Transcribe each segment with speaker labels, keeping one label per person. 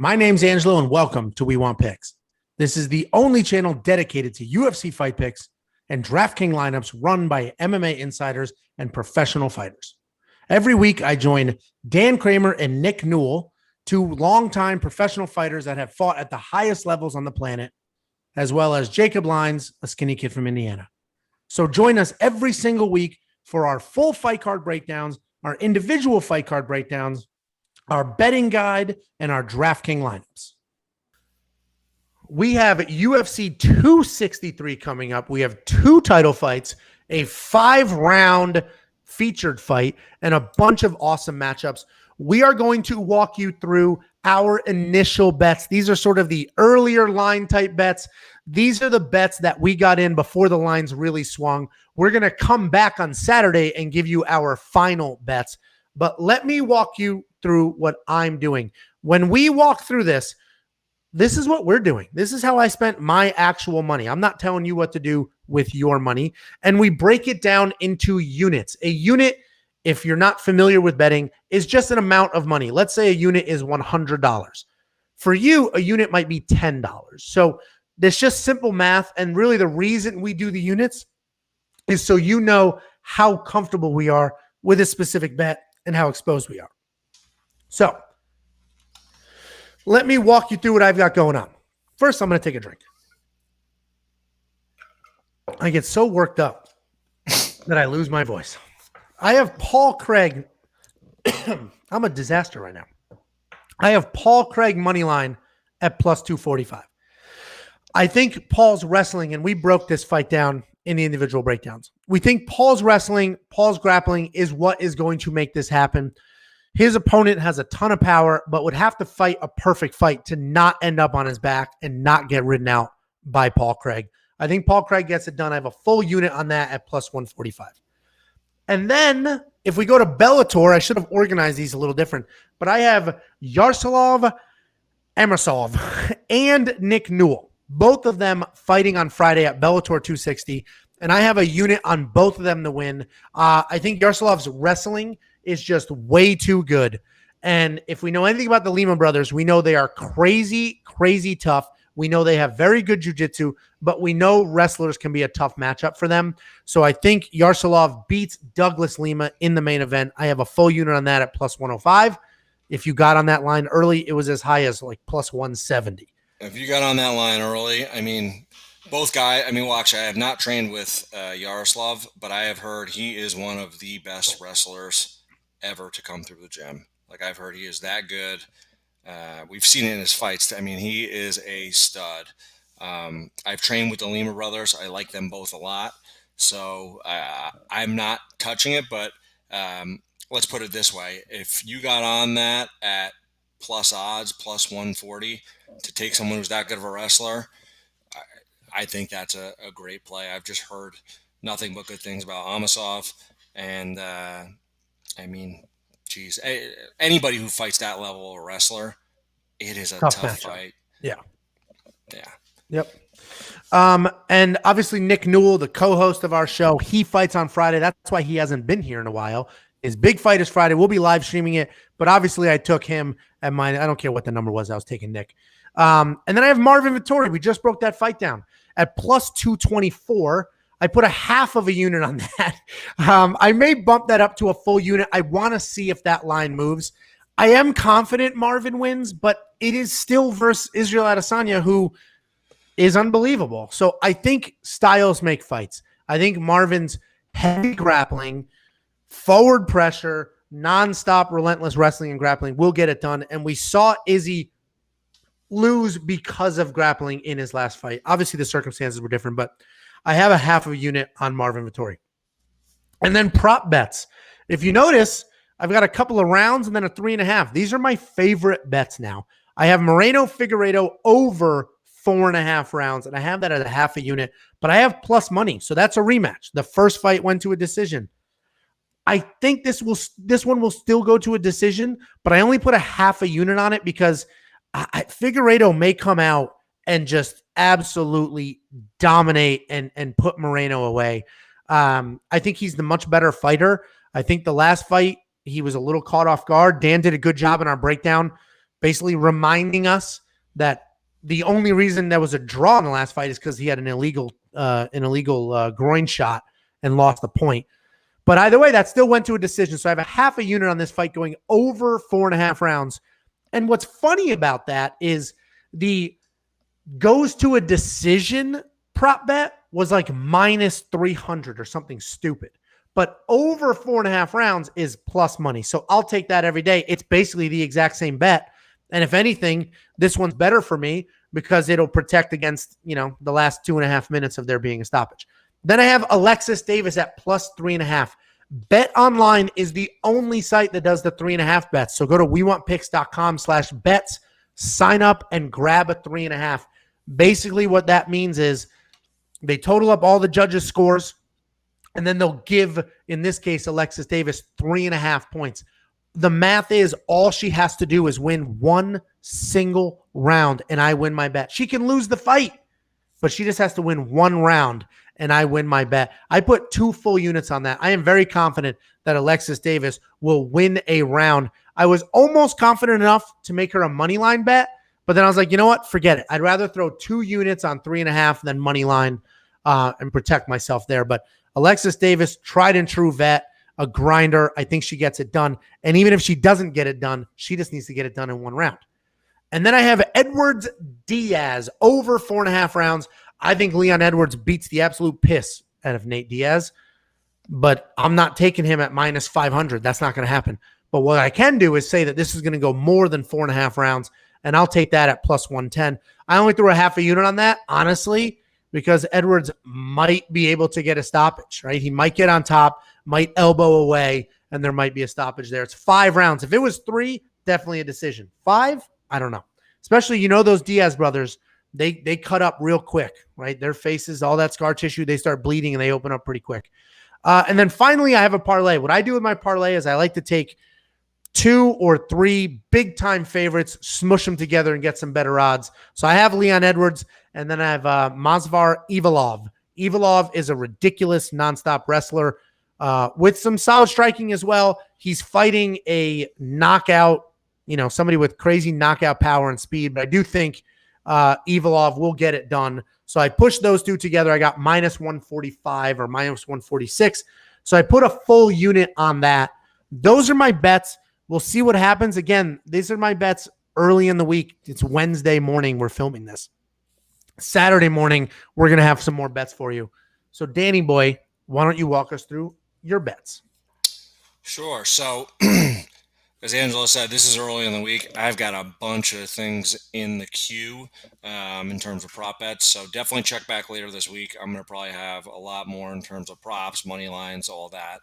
Speaker 1: My name's Angelo, and welcome to We Want Picks. This is the only channel dedicated to UFC fight picks and DraftKings lineups run by MMA insiders and professional fighters. Every week, I join Dan Kramer and Nick Newell, two longtime professional fighters that have fought at the highest levels on the planet, as well as Jacob Lyons, a skinny kid from Indiana. So join us every single week for our full fight card breakdowns, our individual fight card breakdowns, our betting guide, and our DraftKings lineups. We have UFC 263 coming up. We have two title fights, a 5-round featured fight, and a bunch of awesome matchups. We are going to walk you through our initial bets. These are sort of the earlier line type bets. These are the bets that we got in before the lines really swung. We're going to come back on Saturday and give you our final bets. But let me walk you through what I'm doing. When we walk through this, this is what we're doing. This is how I spent my actual money. I'm not telling you what to do with your money. And we break it down into units. A unit, if you're not familiar with betting, is just an amount of money. Let's say a unit is $100. For you, a unit might be $10. So there's just simple math. And really the reason we do the units is so you know how comfortable we are with a specific bet and how exposed we are. So let me walk you through what I've got going on. First, I'm going to take a drink. I get so worked up that I lose my voice. I have Paul Craig. I'm a disaster right now. I have Paul Craig money line at plus 245. I think Paul's wrestling, and we broke this fight down in the individual breakdowns. We think Paul's wrestling, Paul's grappling is what is going to make this happen. His opponent has a ton of power, but would have to fight a perfect fight to not end up on his back and not get ridden out by Paul Craig. I think Paul Craig gets it done. I have a full unit on that at plus 145. And then if we go to Bellator, I should have organized these a little different, but I have Yaroslav Amosov and Nick Newell, both of them fighting on Friday at Bellator 260. And I have a unit on both of them to win. I think Yaroslav's wrestling is just way too good. And if we know anything about the Lima brothers, we know they are crazy, crazy tough. We know they have very good jiu-jitsu, but we know wrestlers can be a tough matchup for them. So I think Yaroslav beats Douglas Lima in the main event. I have a full unit on that at plus 105. If you got on that line early, it was as high as like plus 170.
Speaker 2: If you got on that line early, I mean, both guys, well, actually, I have not trained with Yaroslav, but I have heard he is one of the best wrestlers ever to come through the gym. Like, I've heard he is that good. We've seen it in his fights. He is a stud. I've trained with the Lima brothers. I like them both a lot. So I'm not touching it, but let's put it this way. If you got on that at plus odds, plus 140, to take someone who's that good of a wrestler, I think that's a great play. I've just heard nothing but good things about Amosov. And, geez, anybody who fights that level of wrestler, it is a tough fight.
Speaker 1: Yeah.
Speaker 2: Yeah.
Speaker 1: Yep. And obviously Nick Newell, the co-host of our show, he fights on Friday. That's why he hasn't been here in a while. His big fight is Friday. We'll be live streaming it, but obviously I took him at mine. I don't care what the number was. I was taking Nick. And then I have Marvin Vettori. We just broke that fight down at plus 224. I put a half of a unit on that. I may bump that up to a full unit. I want to see if that line moves. I am confident Marvin wins, but it is still versus Israel Adesanya, who is unbelievable. So I think styles make fights. I think Marvin's heavy grappling, forward pressure, nonstop, relentless wrestling and grappling will get it done. And we saw Izzy lose because of grappling in his last fight. Obviously, the circumstances were different, but I have a half of a unit on Marvin Vettori. And then prop bets. If you notice, I've got a couple of rounds and then a 3.5. These are my favorite bets now. I have Moreno Figueiredo over 4.5 rounds, and I have that at a half a unit, but I have plus money, so that's a rematch. The first fight went to a decision. I think this one will still go to a decision, but I only put a half a unit on it because Figueiredo may come out and just absolutely dominate and put Moreno away. I think he's the much better fighter. I think the last fight, he was a little caught off guard. Dan did a good job in our breakdown basically reminding us that the only reason there was a draw in the last fight is because he had an illegal groin shot and lost the point. But either way, that still went to a decision. So I have a half a unit on this fight going over 4.5 rounds. And what's funny about that is the goes to a decision prop bet was like minus 300 or something stupid. But over 4.5 rounds is plus money. So I'll take that every day. It's basically the exact same bet. And if anything, this one's better for me because it'll protect against, the last 2.5 minutes of there being a stoppage. Then I have Alexis Davis at plus 3.5. Bet Online is the only site that does the 3.5 bets. So go to wewantpicks.com/bets, sign up and grab a 3.5. Basically what that means is they total up all the judges' scores, and then they'll give, in this case, Alexis Davis 3.5 points. The math is all she has to do is win one single round, and I win my bet. She can lose the fight, but she just has to win one round, and I win my bet. I put 2 full units on that. I am very confident that Alexis Davis will win a round. I was almost confident enough to make her a money line bet, but then I was like, you know what? Forget it. I'd rather throw 2 units on 3.5 than money line and protect myself there. But Alexis Davis, tried and true vet, a grinder. I think she gets it done. And even if she doesn't get it done, she just needs to get it done in one round. And then I have Edwards Diaz over 4.5 rounds. I think Leon Edwards beats the absolute piss out of Nate Diaz, but I'm not taking him at minus 500. That's not going to happen. But what I can do is say that this is going to go more than 4.5 rounds, and I'll take that at plus 110. I only threw a half a unit on that, honestly, because Edwards might be able to get a stoppage, right? He might get on top, might elbow away, and there might be a stoppage there. It's 5 rounds. If it was 3, definitely a decision. 5, I don't know. Especially, those Diaz brothers, they cut up real quick, right? Their faces, all that scar tissue, they start bleeding and they open up pretty quick. And then finally, I have a parlay. What I do with my parlay is I like to take 2 or 3 big-time favorites, smush them together, and get some better odds. So I have Leon Edwards, and then I have Mazvar Ivalov. Ivalov is a ridiculous nonstop wrestler with some solid striking as well. He's fighting a knockout, somebody with crazy knockout power and speed, but I do think Ivalov will get it done. So I pushed those 2 together. I got minus 145 or minus 146. So I put a full unit on that. Those are my bets. We'll see what happens. Again, these are my bets early in the week. It's Wednesday morning. We're filming this. Saturday morning, we're going to have some more bets for you. So Danny boy, why don't you walk us through your bets?
Speaker 2: Sure. So as Angelo said, this is early in the week. I've got a bunch of things in the queue in terms of prop bets. So definitely check back later this week. I'm going to probably have a lot more in terms of props, money lines, all that.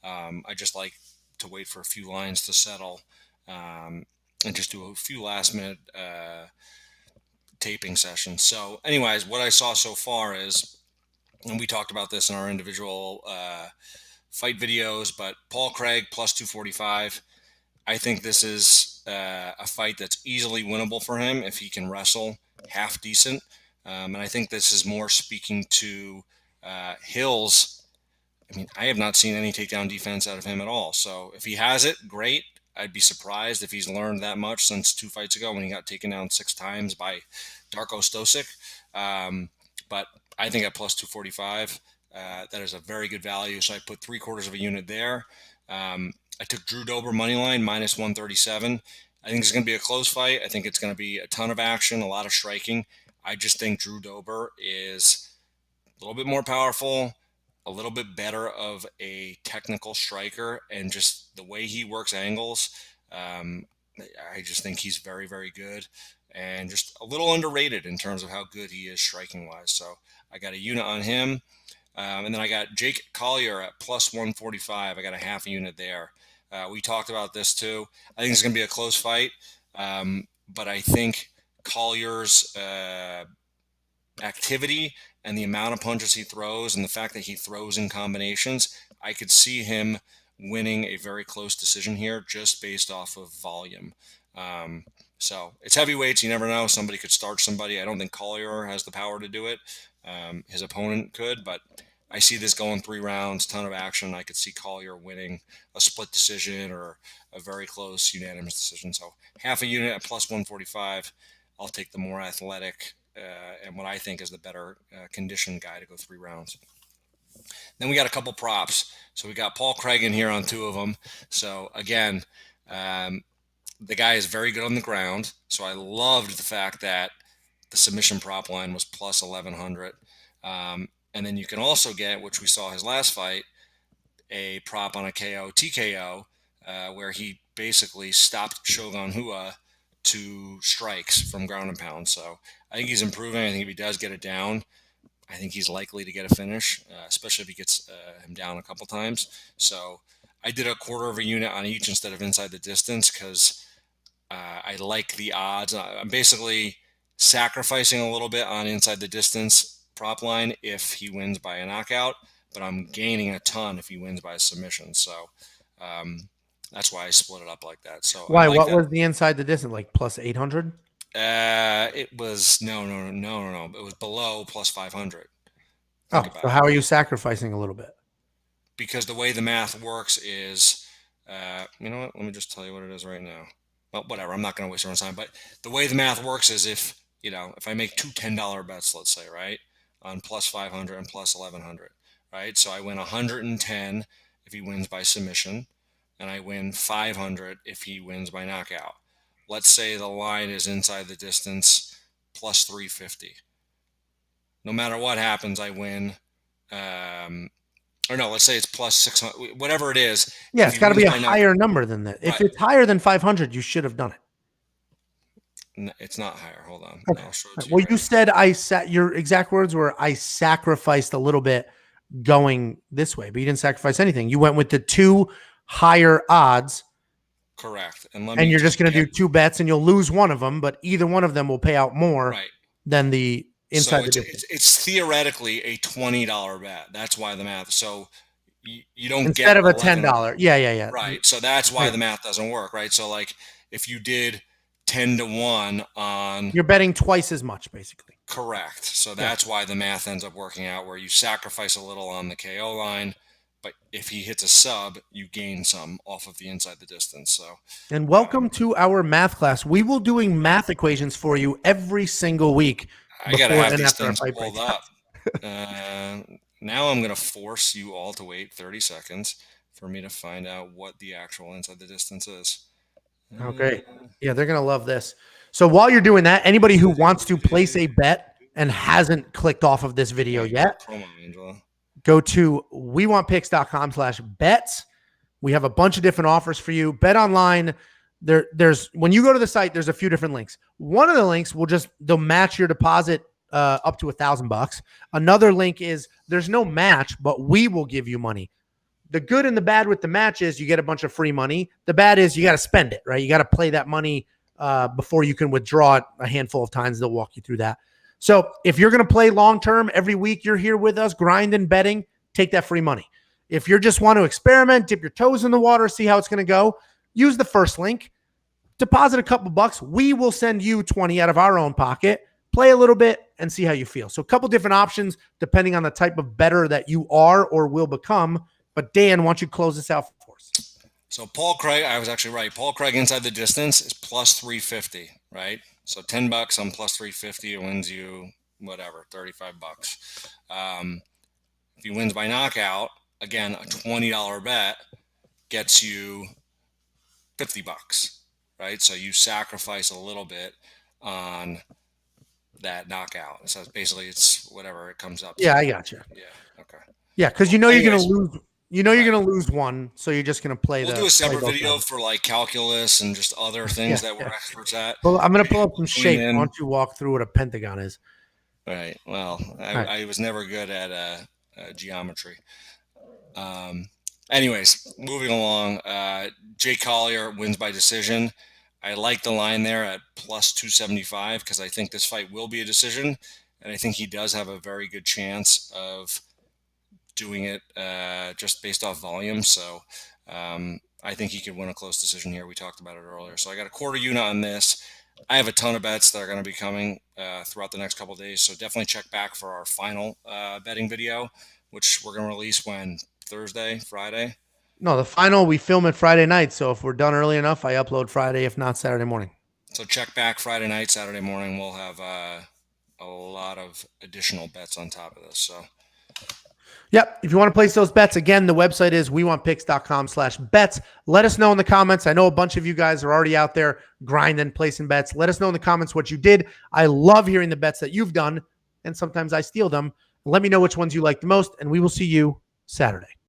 Speaker 2: I just like to wait for a few lines to settle and just do a few last minute taping sessions. So anyways, what I saw so far is, and we talked about this in our individual fight videos, but Paul Craig plus 245. I think this is a fight that's easily winnable for him if he can wrestle half decent. And I think this is more speaking to Hill's. I mean, I have not seen any takedown defense out of him at all. So if he has it, great. I'd be surprised if he's learned that much since 2 fights ago when he got taken down 6 times by Darko Stosic. But I think at plus 245, that is a very good value. So I put 3/4 of a unit there. I took Drew Dober money line minus 137. I think it's going to be a close fight. I think it's going to be a ton of action, a lot of striking. I just think Drew Dober is a little bit more powerful, a little bit better of a technical striker, and just the way he works angles. I just think he's very, very good and just a little underrated in terms of how good he is striking wise. So I got a unit on him. And then I got Jake Collier at plus 145. I got a half a unit there. We talked about this too. I think it's going to be a close fight. But I think Collier's activity and the amount of punches he throws and the fact that he throws in combinations, I could see him winning a very close decision here just based off of volume. So it's heavyweights. You never know. Somebody could start somebody. I don't think Collier has the power to do it. His opponent could, but I see this going 3 rounds, ton of action. I could see Collier winning a split decision or a very close unanimous decision. So half a unit at plus 145. I'll take the more athletic and what I think is the better conditioned guy to go 3 rounds. Then we got a couple props. So we got Paul Craig in here on 2 of them. So again, the guy is very good on the ground. So I loved the fact that the submission prop line was plus 1100. And then you can also get, which we saw his last fight, a prop on a KO, TKO, where he basically stopped Shogun Hua to strikes from ground and pound. So I think he's improving. I think if he does get it down, I think he's likely to get a finish, especially if he gets him down a couple times. So I did a quarter of a unit on each instead of inside the distance because I like the odds. I'm basically sacrificing a little bit on inside the distance prop line if he wins by a knockout, but I'm gaining a ton if he wins by a submission. So that's why I split it up like that. So
Speaker 1: Why?
Speaker 2: like
Speaker 1: What
Speaker 2: that.
Speaker 1: was the inside the distance, like plus 800?
Speaker 2: It was no. It was below plus 500.
Speaker 1: Oh, so how are you sacrificing a little bit?
Speaker 2: Because the way the math works is, you know what? Let me just tell you what it is right now. Well, whatever. I'm not going to waste your time. But the way the math works is if I make two $10 bets, let's say, right, on plus 500 and plus 1100, right? So I win 110 if he wins by submission, and I win 500 if he wins by knockout. Let's say the line is inside the distance plus 350. No matter what happens, I win. Or no, let's say it's plus 600, whatever it is.
Speaker 1: Yeah, it's got to be a higher number than that. If it's higher than 500, you should have done it.
Speaker 2: No, it's not higher. Hold on.
Speaker 1: Okay. Well, you said your exact words were, I sacrificed a little bit going this way, but you didn't sacrifice anything. You went with the 2 higher odds.
Speaker 2: Correct.
Speaker 1: And you're just going to do 2 bets and you'll lose one of them, but either one of them will pay out more than the inside.
Speaker 2: So it's theoretically a $20 bet. That's why the math. So you don't
Speaker 1: instead of a $10. Yeah.
Speaker 2: Right. So that's why the math doesn't work. Right. So like if you did 10 to 1 on,
Speaker 1: you're betting twice as much basically.
Speaker 2: Correct. So that's why the math ends up working out where you sacrifice a little on the KO line, but if he hits a sub, you gain some off of the inside the distance. So,
Speaker 1: and welcome to our math class. We will doing math equations for you every single week.
Speaker 2: I got to have these things pulled up. Now I'm going to force you all to wait 30 seconds for me to find out what the actual inside the distance is.
Speaker 1: Okay. Yeah, they're going to love this. So while you're doing that, anybody who wants to place a bet and hasn't clicked off of this video yet, go to wewantpicks.com/bets. We have a bunch of different offers for you. Bet online. There's when you go to the site, there's a few different links. One of the links they'll match your deposit up to $1,000. Another link is there's no match, but we will give you money. The good and the bad with the match is you get a bunch of free money. The bad is you got to spend it, right? You got to play that money before you can withdraw it a handful of times. They'll walk you through that. So if you're going to play long-term, every week you're here with us, grinding, betting, take that free money. If you just want to experiment, dip your toes in the water, see how it's going to go, use the first link, deposit a couple bucks. We will send you 20 out of our own pocket, play a little bit and see how you feel. So a couple different options depending on the type of bettor that you are or will become. But Dan, why don't you close this out for us?
Speaker 2: So Paul Craig, I was actually right. Paul Craig inside the distance is plus 350, right? So $10 on plus 350, it wins you whatever, $35. If he wins by knockout, again, a $20 bet gets you $50, right? So you sacrifice a little bit on that knockout. So basically it's whatever it comes up to.
Speaker 1: Yeah, I got you.
Speaker 2: Yeah, okay.
Speaker 1: Yeah, because you're going to lose. You're going to lose one, so you're just going to play.
Speaker 2: We'll do a separate video for like calculus and just other things that we're experts at.
Speaker 1: Well, I'm going to pull up some shape. Why don't you walk through what a pentagon is?
Speaker 2: Right. Well, I was never good at geometry. Anyways, moving along. Jake Collier wins by decision. I like the line there at plus 275 because I think this fight will be a decision, and I think he does have a very good chance of doing it just based off volume. So I think he could win a close decision here. We talked about it earlier. So I got a quarter unit on this. I have a ton of bets that are going to be coming throughout the next couple of days. So definitely check back for our final betting video which we're going to release when? Thursday, Friday?
Speaker 1: No, the final, we film it Friday night. So if we're done early enough, I upload Friday, if not Saturday morning.
Speaker 2: So check back Friday night, Saturday morning. We'll have a lot of additional bets on top of this. So,
Speaker 1: yep. If you want to place those bets, again, the website is wewantpicks.com/bets. Let us know in the comments. I know a bunch of you guys are already out there grinding, placing bets. Let us know in the comments what you did. I love hearing the bets that you've done, and sometimes I steal them. Let me know which ones you like the most, and we will see you Saturday.